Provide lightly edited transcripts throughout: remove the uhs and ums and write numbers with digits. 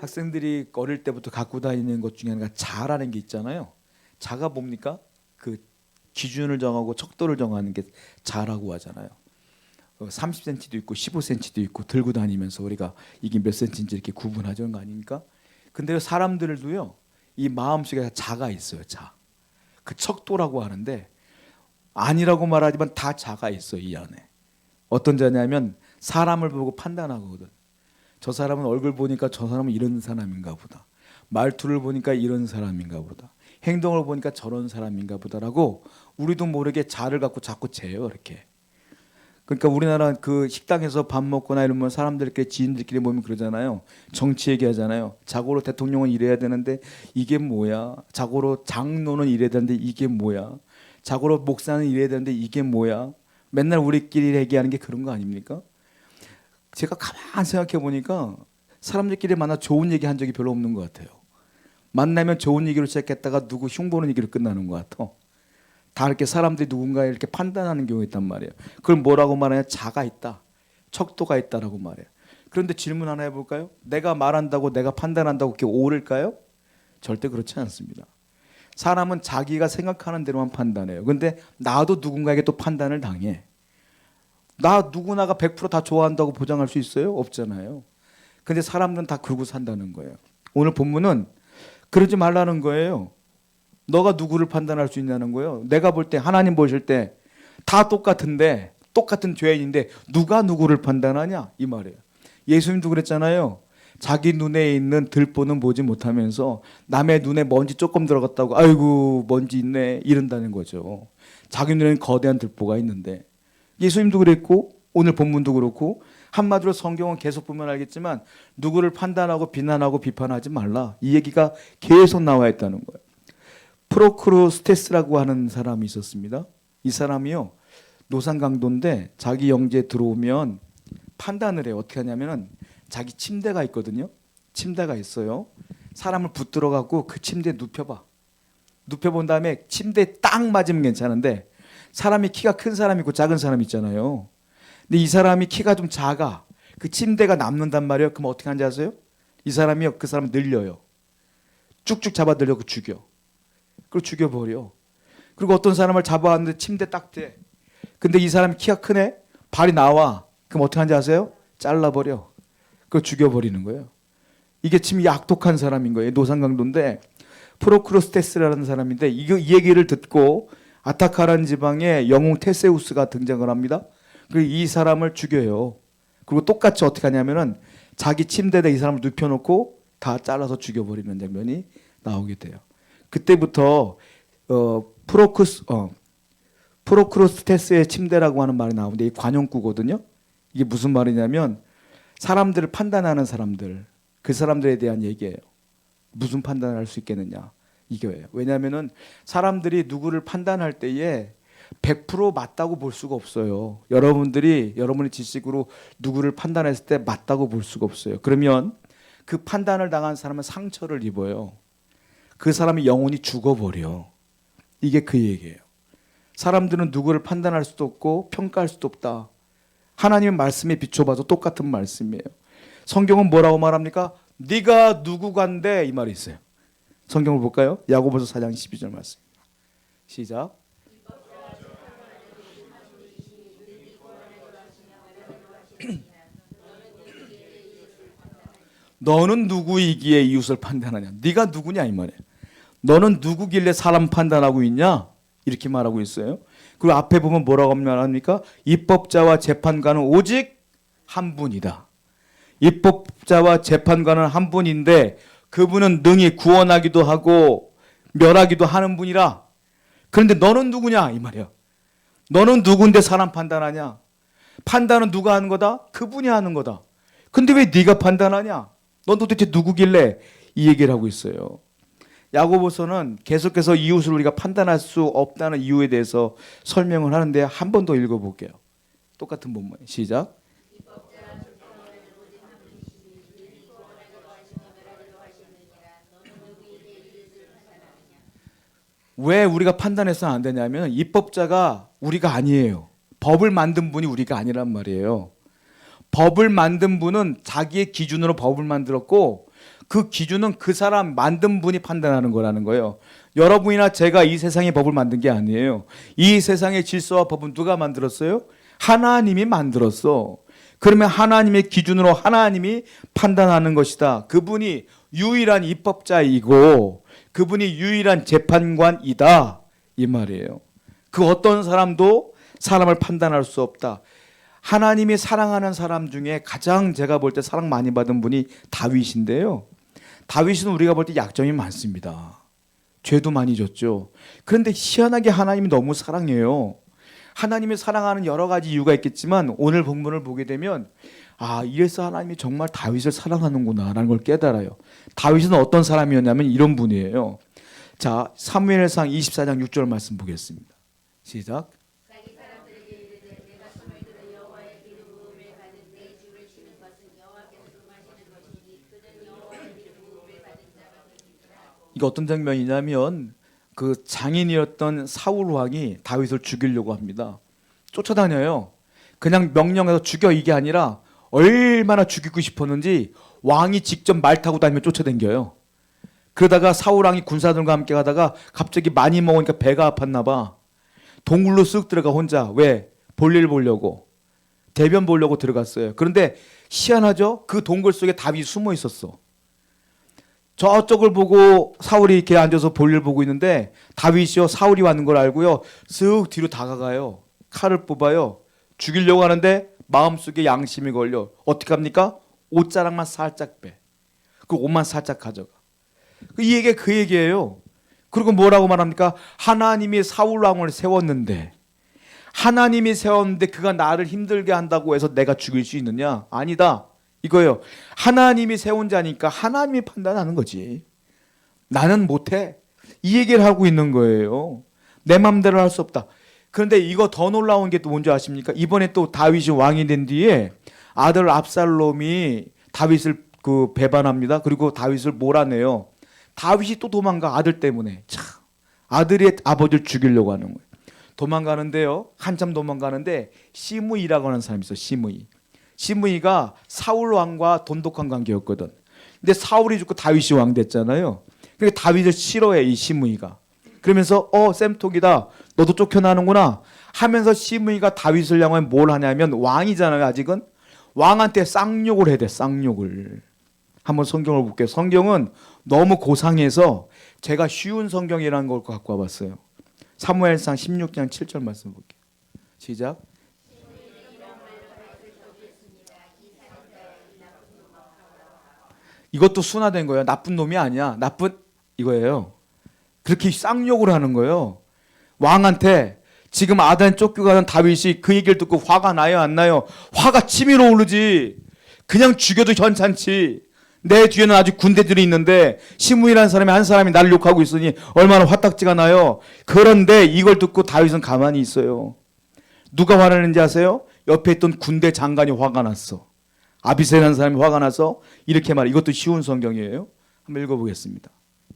학생들이 어릴 때부터 갖고 다니는 것 중에 하나가 자라는 게 있잖아요. 자가 뭡니까? 그 기준을 정하고 척도를 정하는 게 자라고 하잖아요. 30cm도 있고 15cm도 있고 들고 다니면서 우리가 이게 몇 cm인지 이렇게 구분하자는 거 아닙니까? 근데 사람들도요, 이 마음속에 자가 있어요. 자. 그 척도라고 하는데 아니라고 말하지만 다 자가 있어요. 이 안에. 어떤 자냐면 사람을 보고 판단하거든. 저 사람은 얼굴 보니까 저 사람은 이런 사람인가 보다. 말투를 보니까 이런 사람인가 보다. 행동을 보니까 저런 사람인가 보다라고 우리도 모르게 자를 갖고 자꾸 재요. 이렇게. 그러니까 우리나라 그 식당에서 밥 먹거나 이러면 사람들끼리 지인들끼리 모이면 그러잖아요. 정치 얘기하잖아요. 자고로 대통령은 이래야 되는데 이게 뭐야. 자고로 장로는 이래야 되는데 이게 뭐야. 자고로 목사는 이래야 되는데 이게 뭐야. 맨날 우리끼리 얘기하는 게 그런 거 아닙니까? 제가 가만히 생각해 보니까 사람들끼리 만나 좋은 얘기 한 적이 별로 없는 것 같아요. 만나면 좋은 얘기로 시작했다가 누구 흉보는 얘기로 끝나는 것 같아. 다 이렇게 사람들이 누군가에 이렇게 판단하는 경우가 있단 말이에요. 그걸 뭐라고 말하냐? 자가 있다, 척도가 있다라고 말해요. 그런데 질문 하나 해볼까요? 내가 말한다고 내가 판단한다고 그렇게 옳을까요? 절대 그렇지 않습니다. 사람은 자기가 생각하는 대로만 판단해요. 그런데 나도 누군가에게 또 판단을 당해. 나 누구나가 100%다 좋아한다고 보장할 수 있어요? 없잖아요. 근데 사람들은 다 그러고 산다는 거예요. 오늘 본문은 그러지 말라는 거예요. 너가 누구를 판단할 수 있냐는 거예요. 내가 볼 때 하나님 보실 때 다 똑같은데 똑같은 죄인인데 누가 누구를 판단하냐 이 말이에요. 예수님도 그랬잖아요. 자기 눈에 있는 들보는 보지 못하면서 남의 눈에 먼지 조금 들어갔다고 아이고 먼지 있네 이런다는 거죠. 자기 눈에는 거대한 들보가 있는데 예수님도 그랬고 오늘 본문도 그렇고 한마디로 성경은 계속 보면 알겠지만 누구를 판단하고 비난하고 비판하지 말라. 이 얘기가 계속 나와 있다는 거예요. 프로크루스테스라고 하는 사람이 있었습니다. 이 사람이요 노상강도인데 자기 영지에 들어오면 판단을 해요. 어떻게 하냐면은 자기 침대가 있거든요. 침대가 있어요. 사람을 붙들어 갖고 그 침대에 눕혀봐. 눕혀본 다음에 침대에 딱 맞으면 괜찮은데 사람이 키가 큰 사람이 있고 작은 사람이 있잖아요. 근데 이 사람이 키가 좀 작아. 그 침대가 남는단 말이에요. 그럼 어떻게 하는지 아세요? 이 사람이요 그 사람 늘려요. 쭉쭉 잡아 늘려고 죽여. 그리고 죽여버려. 그리고 어떤 사람을 잡아왔는데 침대 딱 대. 근데 이 사람이 키가 크네? 발이 나와. 그럼 어떻게 하는지 아세요? 잘라버려. 그걸 죽여버리는 거예요. 이게 지금 약독한 사람인 거예요. 노상강도인데 프로크루스테스라는 사람인데 이 얘기를 듣고 아타카라는 지방에 영웅 테세우스가 등장을 합니다. 그리고 이 사람을 죽여요. 그리고 똑같이 어떻게 하냐면은 자기 침대에 이 사람을 눕혀놓고 다 잘라서 죽여버리는 장면이 나오게 돼요. 그때부터 프로크루스테스의 침대라고 하는 말이 나오는데 이 관용구거든요. 이게 무슨 말이냐면 사람들을 판단하는 사람들, 그 사람들에 대한 얘기예요. 무슨 판단을 할 수 있겠느냐 이거예요. 왜냐하면은 사람들이 누구를 판단할 때에 100% 맞다고 볼 수가 없어요. 여러분의 지식으로 누구를 판단했을 때 맞다고 볼 수가 없어요. 그러면 그 판단을 당한 사람은 상처를 입어요. 그 사람이 영혼이 죽어버려. 이게 그 얘기예요. 사람들은 누구를 판단할 수도 없고 평가할 수도 없다. 하나님의 말씀에 비춰봐도 똑같은 말씀이에요. 성경은 뭐라고 말합니까? 네가 누구간데 이 말이 있어요. 성경을 볼까요? 야고보서 4장 12절 말씀. 시작. 너는 누구이기에 이웃을 판단하냐? 네가 누구냐 이 말이에요. 너는 누구길래 사람 판단하고 있냐? 이렇게 말하고 있어요. 그리고 앞에 보면 뭐라고 말합니까? 입법자와 재판관은 오직 한 분이다. 입법자와 재판관은 한 분인데 그분은 능히 구원하기도 하고 멸하기도 하는 분이라. 그런데 너는 누구냐 이 말이야. 너는 누군데 사람 판단하냐? 판단은 누가 하는 거다? 그분이 하는 거다. 근데 왜 네가 판단하냐? 넌 도대체 누구길래 이 얘기를 하고 있어요. 야고보서는 계속해서 이웃을 우리가 판단할 수 없다는 이유에 대해서 설명을 하는데 한 번 더 읽어볼게요. 똑같은 본문 시작. 왜 우리가 판단해서는 안 되냐면 입법자가 우리가 아니에요. 법을 만든 분이 우리가 아니란 말이에요. 법을 만든 분은 자기의 기준으로 법을 만들었고 그 기준은 그 사람 만든 분이 판단하는 거라는 거예요. 여러분이나 제가 이 세상의 법을 만든 게 아니에요. 이 세상의 질서와 법은 누가 만들었어요? 하나님이 만들었어. 그러면 하나님의 기준으로 하나님이 판단하는 것이다. 그분이 유일한 입법자이고 그분이 유일한 재판관이다. 이 말이에요. 그 어떤 사람도 사람을 판단할 수 없다. 하나님이 사랑하는 사람 중에 가장 제가 볼 때 사랑 많이 받은 분이 다윗인데요. 다윗은 우리가 볼 때 약점이 많습니다. 죄도 많이 졌죠. 그런데 희한하게 하나님이 너무 사랑해요. 하나님이 사랑하는 여러 가지 이유가 있겠지만 오늘 본문을 보게 되면 이래서 하나님이 정말 다윗을 사랑하는구나 라는 걸 깨달아요. 다윗은 어떤 사람이었냐면 이런 분이에요. 자, 사무엘상 24장 6절 말씀 보겠습니다. 시작. 이거 어떤 장면이냐면 그 장인이었던 사울 왕이 다윗을 죽이려고 합니다. 쫓아다녀요. 그냥 명령해서 죽여 이게 아니라 얼마나 죽이고 싶었는지 왕이 직접 말 타고 다니며 쫓아다녀요. 그러다가 사울 왕이 군사들과 함께 가다가 갑자기 많이 먹으니까 배가 아팠나 봐. 동굴로 쓱 들어가 혼자. 왜? 볼일 보려고. 대변 보려고 들어갔어요. 그런데 희한하죠? 그 동굴 속에 다윗이 숨어 있었어. 저쪽을 보고 사울이 이렇게 앉아서 볼일 보고 있는데 다윗이요 사울이 왔는 걸 알고요 쓱 뒤로 다가가요. 칼을 뽑아요. 죽이려고 하는데 마음속에 양심이 걸려. 어떻게 합니까? 옷자락만 살짝 빼. 그 옷만 살짝 가져가. 이 얘기 그 얘기예요. 그리고 뭐라고 말합니까? 하나님이 사울 왕을 세웠는데 하나님이 세웠는데 그가 나를 힘들게 한다고 해서 내가 죽일 수 있느냐? 아니다. 이거예요. 하나님이 세운 자니까 하나님이 판단하는 거지. 나는 못해. 이 얘기를 하고 있는 거예요. 내 맘대로 할 수 없다. 그런데 이거 더 놀라운 게 또 뭔지 아십니까? 이번에 또 다윗이 왕이 된 뒤에 아들 압살롬이 다윗을 배반합니다. 그리고 다윗을 몰아내요. 다윗이 또 도망가 아들 때문에. 참, 아들이 아버지를 죽이려고 하는 거예요. 도망가는데요. 한참 도망가는데 시므이라고 하는 사람이 있어요. 시므이가 사울 왕과 돈독한 관계였거든. 근데 사울이 죽고 다윗이 왕 됐잖아요. 그러니까 다윗을 싫어해 이 시므이가. 그러면서 쌤통이다. 너도 쫓겨나는구나 하면서 시므이가 다윗을 향해 뭘 하냐면 왕이잖아요. 아직은 왕한테 쌍욕을 해야 돼. 쌍욕을. 한번 성경을 볼게요. 성경은 너무 고상해서 제가 쉬운 성경이라는 걸 갖고 와봤어요. 사무엘상 16장 7절 말씀 볼게요. 시작. 이것도 순화된 거예요. 나쁜 놈이 아니야. 나쁜 이거예요. 그렇게 쌍욕을 하는 거예요. 왕한테 지금 아단 쫓겨가는 다윗이 그 얘기를 듣고 화가 나요, 안 나요? 화가 치밀어 오르지. 그냥 죽여도 괜찮지. 내 뒤에는 아직 군대들이 있는데 시므이라는 사람이 한 사람이 나를 욕하고 있으니 얼마나 화딱지가 나요. 그런데 이걸 듣고 다윗은 가만히 있어요. 누가 화나는지 아세요? 옆에 있던 군대 장관이 화가 났어. 아비새라는 사람이 화가 나서 이렇게 말해. 이것도 쉬운 성경이에요. 한번 읽어보겠습니다.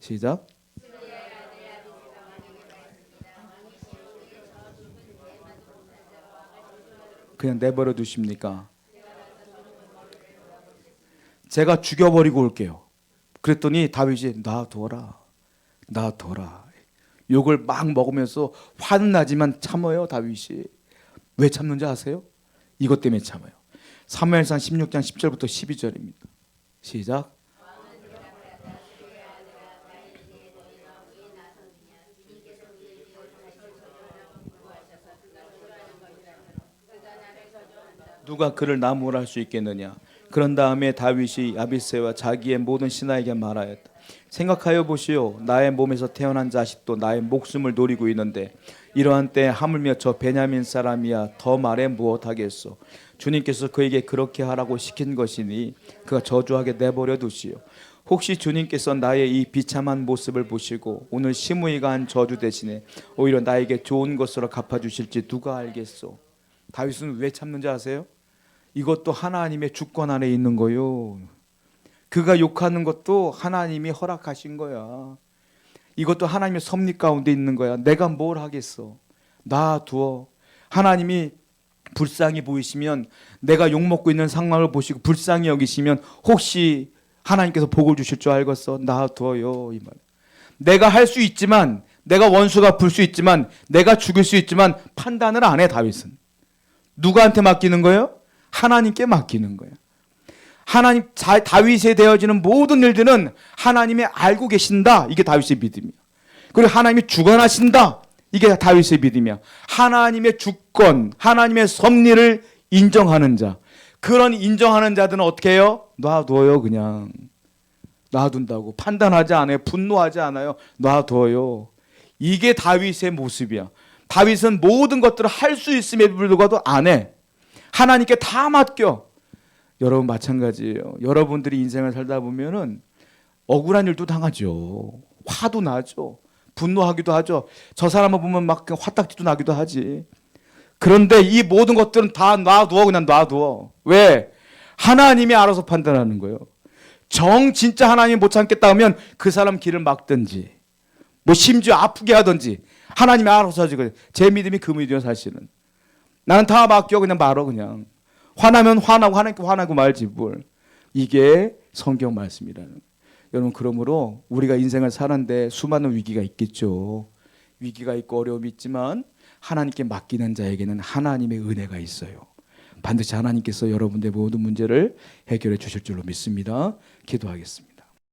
시작. 그냥 내버려 두십니까? 제가 죽여버리고 올게요. 그랬더니 다윗이 놔둬라. 욕을 막 먹으면서 화는 나지만 참아요. 다윗이. 왜 참는지 아세요? 이것 때문에 참아요. 사무엘상 16장 10절부터 12절입니다. 시작. 누가 그를 나무랄 수 있겠느냐. 그런 다음에 다윗이 아비새와 자기의 모든 신하에게 말하였다. 생각하여 보시오. 나의 몸에서 태어난 자식도 나의 목숨을 노리고 있는데 이러한 때 하물며 저 베냐민 사람이야 더 말해 무엇하겠소. 주님께서 그에게 그렇게 하라고 시킨 것이니 그가 저주하게 내버려 두시오. 혹시 주님께서 나의 이 비참한 모습을 보시고 오늘 시므이가 한 저주 대신에 오히려 나에게 좋은 것으로 갚아주실지 누가 알겠소. 다윗은 왜 참는지 아세요? 이것도 하나님의 주권 안에 있는 거요. 그가 욕하는 것도 하나님이 허락하신 거야. 이것도 하나님의 섭리 가운데 있는 거야. 내가 뭘 하겠어. 놔두어. 하나님이 불쌍히 보이시면 내가 욕먹고 있는 상황을 보시고 불쌍히 여기시면 혹시 하나님께서 복을 주실 줄 알겠어. 놔둬요. 이 말. 내가 할 수 있지만, 내가 원수 갚을 수 있지만, 내가 죽일 수 있지만 판단을 안 해. 다윗은 누구한테 맡기는 거예요? 하나님께 맡기는 거예요. 다윗에 되어지는 모든 일들은 하나님이 알고 계신다. 이게 다윗의 믿음이야. 그리고 하나님이 주관하신다. 이게 다윗의 믿음이야. 하나님의 주권, 하나님의 섭리를 인정하는 자. 그런 인정하는 자들은 어떻게 해요? 놔둬요. 그냥 놔둔다고. 판단하지 않아요. 분노하지 않아요. 놔둬요. 이게 다윗의 모습이야. 다윗은 모든 것들을 할 수 있음에도 불구하고 안 해. 하나님께 다 맡겨. 여러분 마찬가지예요. 여러분들이 인생을 살다 보면은 억울한 일도 당하죠. 화도 나죠. 분노하기도 하죠. 저 사람을 보면 막 화딱지도 나기도 하지. 그런데 이 모든 것들은 다 놔두어. 그냥 놔두어. 왜? 하나님이 알아서 판단하는 거예요. 진짜 하나님이 못 참겠다 하면 그 사람 길을 막든지 뭐 심지어 아프게 하든지 하나님이 알아서 하지. 제 믿음이 그 믿음이에요. 사실은 나는 다 맡겨. 그냥 말어. 그냥 화나면 화나고 하나님께 화나고 말지 뭘. 이게 성경 말씀이라는 거예요. 여러분, 그러므로 우리가 인생을 사는데 수많은 위기가 있겠죠. 위기가 있고 어려움이 있지만 하나님께 맡기는 자에게는 하나님의 은혜가 있어요. 반드시 하나님께서 여러분들의 모든 문제를 해결해 주실 줄로 믿습니다. 기도하겠습니다.